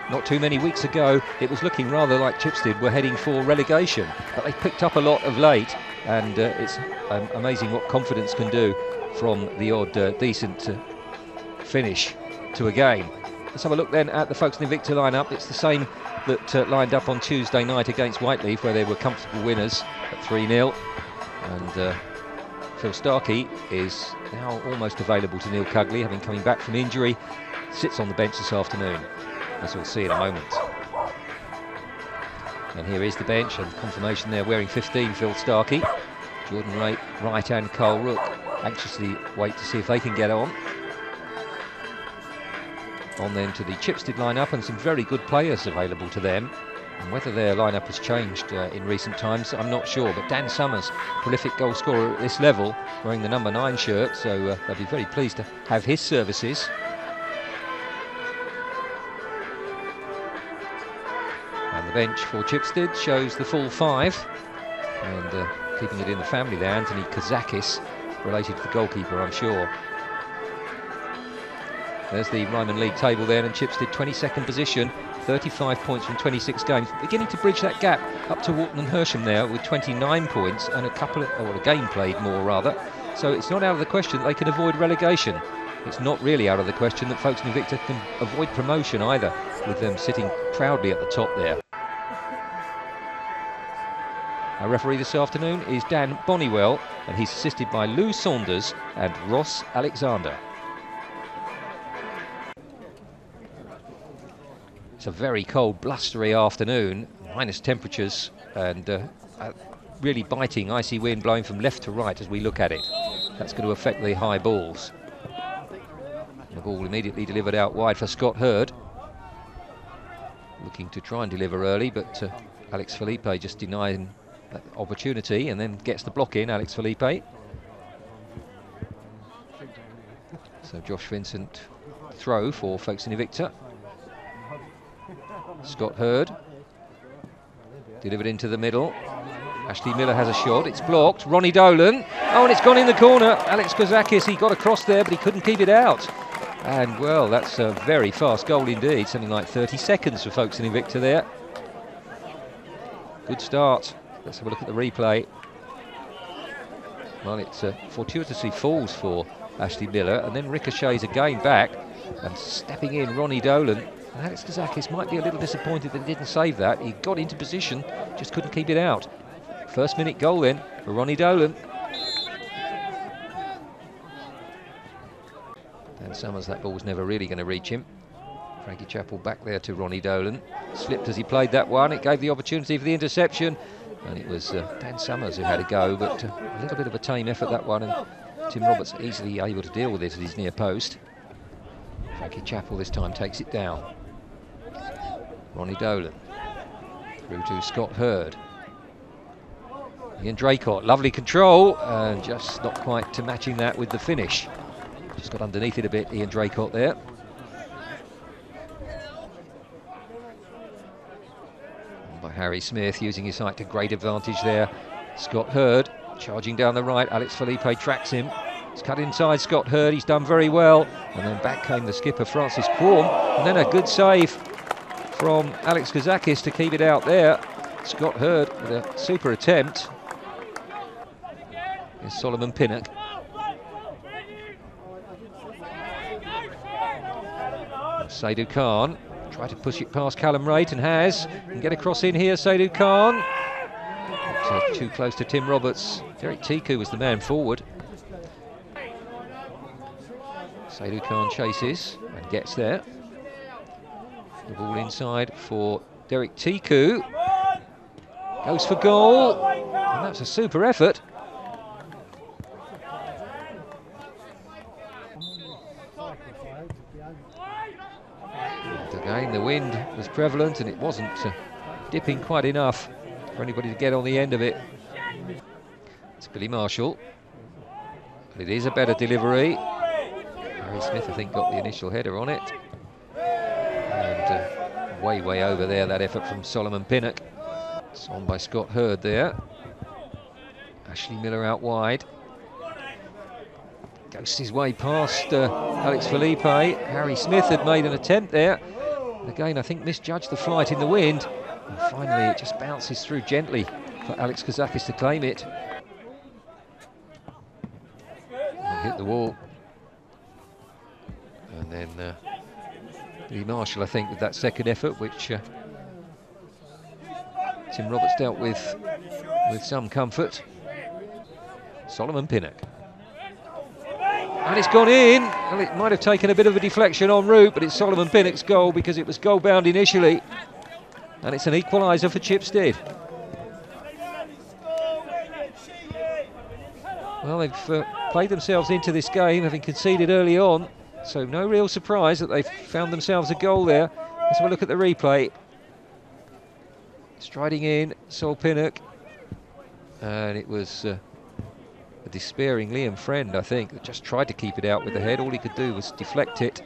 not too many weeks ago, it was looking rather like Chipstead were heading for relegation. But they've picked up a lot of late, and it's amazing what confidence can do from the odd decent finish to a game. Let's have a look then at the Folkestone Invicta lineup. It's the same that lined up on Tuesday night against Whiteleaf, where they were comfortable winners at 3-0. And Phil Starkey is now almost available to Neil Cugley, having coming back from injury. Sits on the bench this afternoon, as we'll see in a moment. And here is the bench, and confirmation there, wearing 15, Phil Starkey. Jordan Wright and Carl Rook anxiously wait to see if they can get on. On then to the Chipstead lineup, and some very good players available to them. And whether their lineup has changed in recent times, I'm not sure. But Dan Summers, prolific goal scorer at this level, wearing the number 9 shirt, so they'll be very pleased to have his services. And the bench for Chipstead shows the full 5. And keeping it in the family there, Anthony Kazakis, related to the goalkeeper, I'm sure. There's the Ryman League table there, and Chipstead 22nd position, 35 points from 26 games. Beginning to bridge that gap up to Walton and Hersham there with 29 points and a game played more rather. So it's not out of the question that they can avoid relegation. It's not really out of the question that Folkestone Invicta can avoid promotion either, with them sitting proudly at the top there. Our referee this afternoon is Dan Bonnywell, and he's assisted by Lou Saunders and Ross Alexander. It's a very cold, blustery afternoon, minus temperatures, and really biting, icy wind blowing from left to right as we look at it. That's going to affect the high balls. The ball immediately delivered out wide for Scott Hurd. Looking to try and deliver early, but Alex Felipe just denying that opportunity, and then gets the block in, Alex Felipe. So Josh Vincent throw for Folkestone Invicta. Scott Hurd delivered into the middle. Ashley Miller has a shot, it's blocked. Ronnie Dolan, oh, and it's gone in the corner. Alex Kazakis, he got across there, but he couldn't keep it out. And well, that's a very fast goal indeed, something like 30 seconds for Folkestone Invicta there. Good start. Let's have a look at the replay. Well, it's fortuitously falls for Ashley Miller, and then ricochets again back, and stepping in Ronnie Dolan. And Alex Kazakis might be a little disappointed that he didn't save that. He got into position, just couldn't keep it out. First minute goal then for Ronnie Dolan. Dan Summers, that ball was never really going to reach him. Frankie Chappell back there to Ronnie Dolan. Slipped as he played that one. It gave the opportunity for the interception. And it was Dan Summers who had a go, but a little bit of a tame effort that one. And Tim Roberts easily able to deal with it at his near post. Frankie Chappell this time takes it down. Ronnie Dolan through to Scott Hurd. Ian Draycott, lovely control, and just not quite to matching that with the finish. Just got underneath it a bit, Ian Draycott there. And by Harry Smith, using his height to great advantage there. Scott Hurd charging down the right, Alex Felipe tracks him. It's cut inside Scott Hurd, he's done very well. And then back came the skipper, Francis Quorm. And then a good save from Alex Kazakis to keep it out there. Scott Hurd with a super attempt. Here's Solomon Pinnock. Sadhu Khan tried to push it past Callum Raitt and has. And get across in here, Sadhu Khan. But, too close to Tim Roberts. Derek Tiku was the man forward. Sadhu Khan chases and gets there. The ball inside for Derek Tiku. Goes for goal. And that's a super effort. And again, the wind was prevalent and it wasn't dipping quite enough for anybody to get on the end of it. It's Billy Marshall. But it is a better delivery. Harry Smith, I think, got the initial header on it. And way over there, that effort from Solomon Pinnock. It's on by Scott Hurd there. Ashley Miller out wide. Goes his way past Alex Felipe. Harry Smith had made an attempt there. Again, I think misjudged the flight in the wind. And finally, it just bounces through gently for Alex Kazakis to claim it. And hit the wall. And then Billy Marshall, I think, with that second effort, which Tim Roberts dealt with some comfort. Solomon Pinnock. And it's gone in. Well, it might have taken a bit of a deflection en route, but it's Solomon Pinnock's goal because it was goal bound initially. And it's an equaliser for Chipstead. Well, they've played themselves into this game, having conceded early on. So no real surprise that they've found themselves a goal there. Let's have a look at the replay. Striding in, Sol Pinnock. And it was a despairing Liam Friend, I think, that just tried to keep it out with the head. All he could do was deflect it.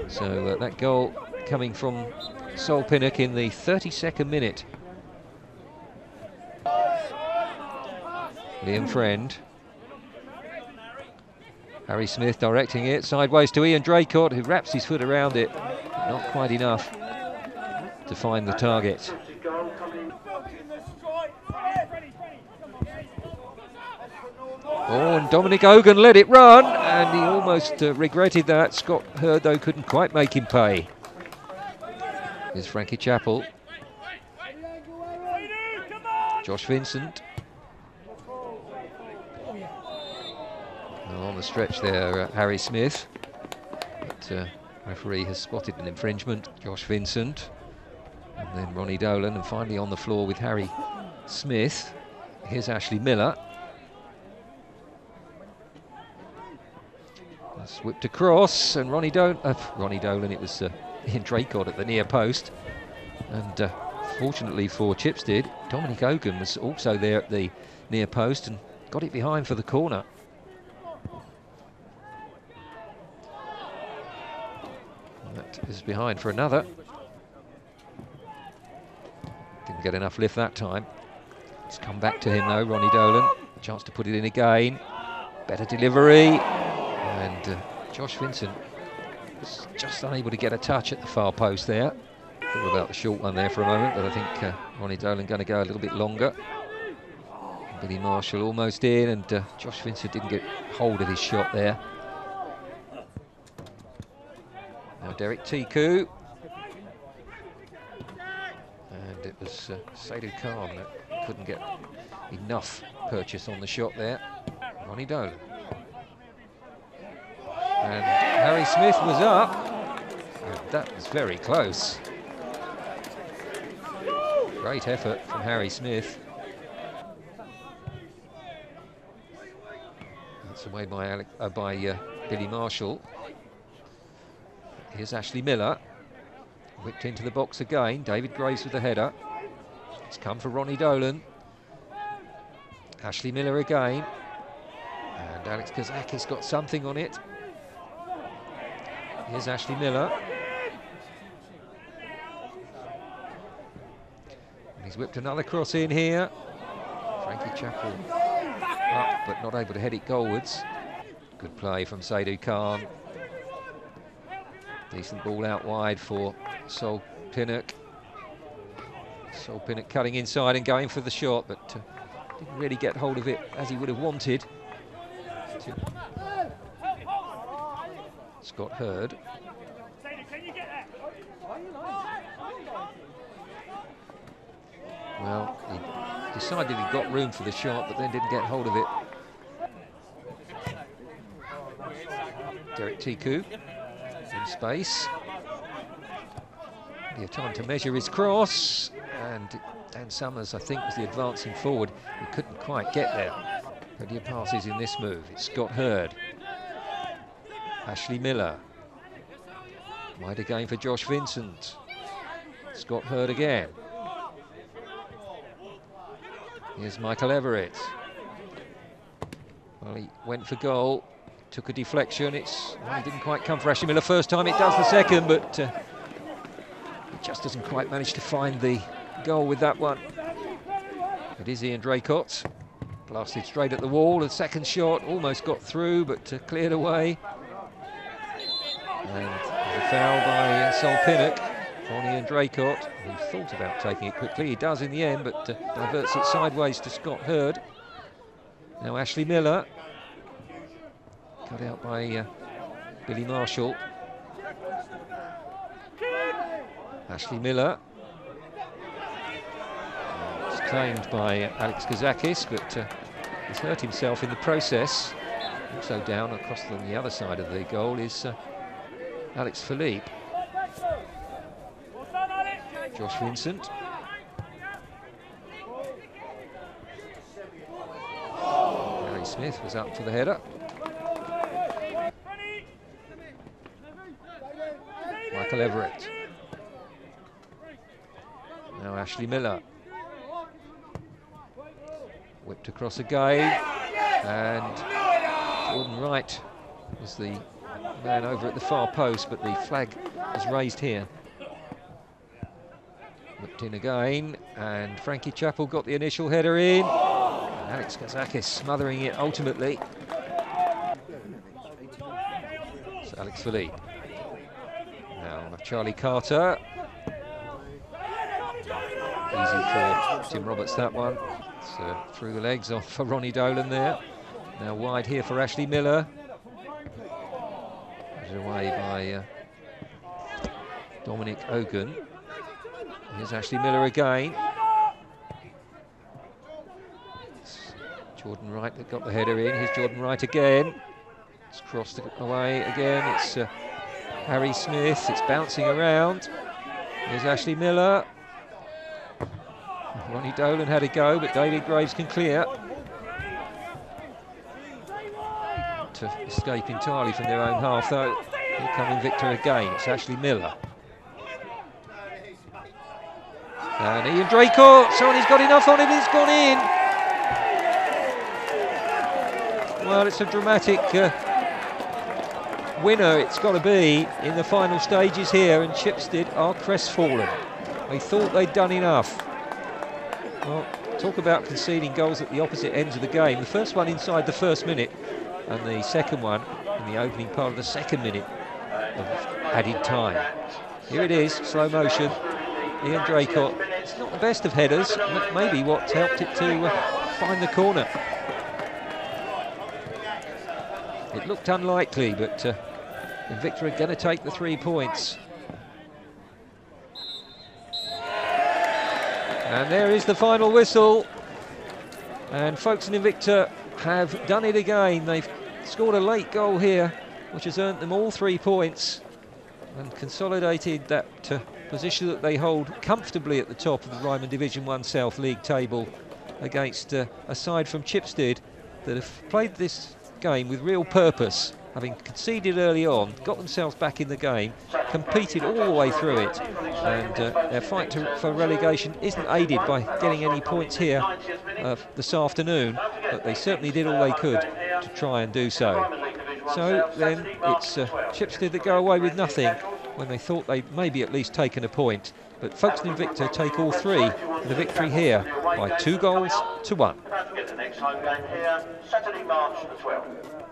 So that goal coming from Sol Pinnock in the 32nd minute. Liam Friend. Harry Smith directing it sideways to Ian Draycott, who wraps his foot around it. But not quite enough to find the target. Oh, and Dominic Hogan let it run, and he almost regretted that. Scott Hurd, though, couldn't quite make him pay. Here's Frankie Chappell. Josh Vincent. Well, on the stretch there, Harry Smith. But referee has spotted an infringement. Josh Vincent. And then Ronnie Dolan, and finally on the floor with Harry Smith. Here's Ashley Miller. That's whipped across, and Ronnie Dolan, it was Ian Draycott at the near post. And fortunately for Chipstead, Dominic Hogan was also there at the near post and got it behind for the corner. And that is behind for another. Didn't get enough lift that time. It's come back to him though, Ronnie Dolan. Chance to put it in again. Better delivery. And Josh Vincent was just unable to get a touch at the far post there. Thought about the short one there for a moment, but I think Ronnie Dolan going to go a little bit longer. Billy Marshall almost in, and Josh Vincent didn't get hold of his shot there. Now Derek Tiku. And it was Sadhu Khan that couldn't get enough purchase on the shot there. Ronnie Dolan. And Harry Smith was up. And that was very close. Great effort from Harry Smith. That's away by Billy Marshall. Here's Ashley Miller. Whipped into the box again. David Graves with the header. It's come for Ronnie Dolan. Ashley Miller again. And Alex Kazakis got something on it. Here's Ashley Miller. And he's whipped another cross in here. Frankie Chappell up, but not able to head it goalwards. Good play from Sadhu Khan. Decent ball out wide for Sol Pinnock. Sol Pinnock cutting inside and going for the shot, but didn't really get hold of it as he would have wanted. Scott Hurd. Well, he decided he got room for the shot, but then didn't get hold of it. Derek Tiku in space. He had time to measure his cross, and Dan Summers, I think, was the advancing forward. He couldn't quite get there. Plenty of passes in this move. It's Scott Hurd. Ashley Miller. Wide again for Josh Vincent. Scott Hurd again. Here's Michael Everett. Well, he went for goal, took a deflection. He didn't quite come for Ashley Miller first time. It does the second, but he just doesn't quite manage to find the goal with that one. It is Ian Draycott. Blasted straight at the wall. The second shot almost got through, but cleared away. And there's a foul by Pinnock. Ronnie and Draycott, who thought about taking it quickly. He does in the end, but diverts it sideways to Scott Hurd. Now Ashley Miller, cut out by Billy Marshall. Ashley Miller. It's claimed by Alex Kazakis, but he's hurt himself in the process. Also down across on the other side of the goal is Alex Philippe. Josh Vincent. Harry Smith was up for the header. Michael Everett. Now Ashley Miller. Whipped across again, and Jordan Wright was the man over at the far post, but the flag was raised here. Whipped in again, and Frankie Chappell got the initial header in. And Alex Kazakis smothering it ultimately. It's Alex Philippe. Now Charlie Carter. Easy for Tim Roberts, that one. It's through the legs off for Ronnie Dolan there. Now wide here for Ashley Miller. Put away by Dominic Ogun. Here's Ashley Miller again. It's Jordan Wright that got the header in. Here's Jordan Wright again. It's crossed away again. It's Harry Smith. It's bouncing around. Here's Ashley Miller. Ronnie Dolan had a go, but David Graves can clear. To escape entirely from their own half, though. Here come Invicta again. It's Ashley Miller. And Ian Draycott, someone's got enough on him, it's gone in. Well, it's a dramatic winner, it's got to be, in the final stages here, and Chipstead are crestfallen. They thought they'd done enough. Well, talk about conceding goals at the opposite ends of the game. The first one inside the first minute, and the second one in the opening part of the second minute of added time. Here it is, slow motion. Ian Draycott. It's not the best of headers, but maybe what helped it to find the corner. It looked unlikely, but Invicta are going to take the 3 points. And there is the final whistle. And Folkestone Invicta have done it again. They've scored a late goal here, which has earned them all 3 points and consolidated that position that they hold comfortably at the top of the Ryman Division 1 South League table against a side from Chipstead that have played this game with real purpose, having conceded early on, got themselves back in the game, competed all the way through it, and their fight for relegation isn't aided by getting any points here this afternoon, but they certainly did all they could to try and do so. So then it's Chipstead that go away with nothing when they thought they'd maybe at least taken a point. But Folkestone Invicta take all 3 in the victory here by 2 goals to 1. Don't forget the next home game here, Saturday, March the 12th.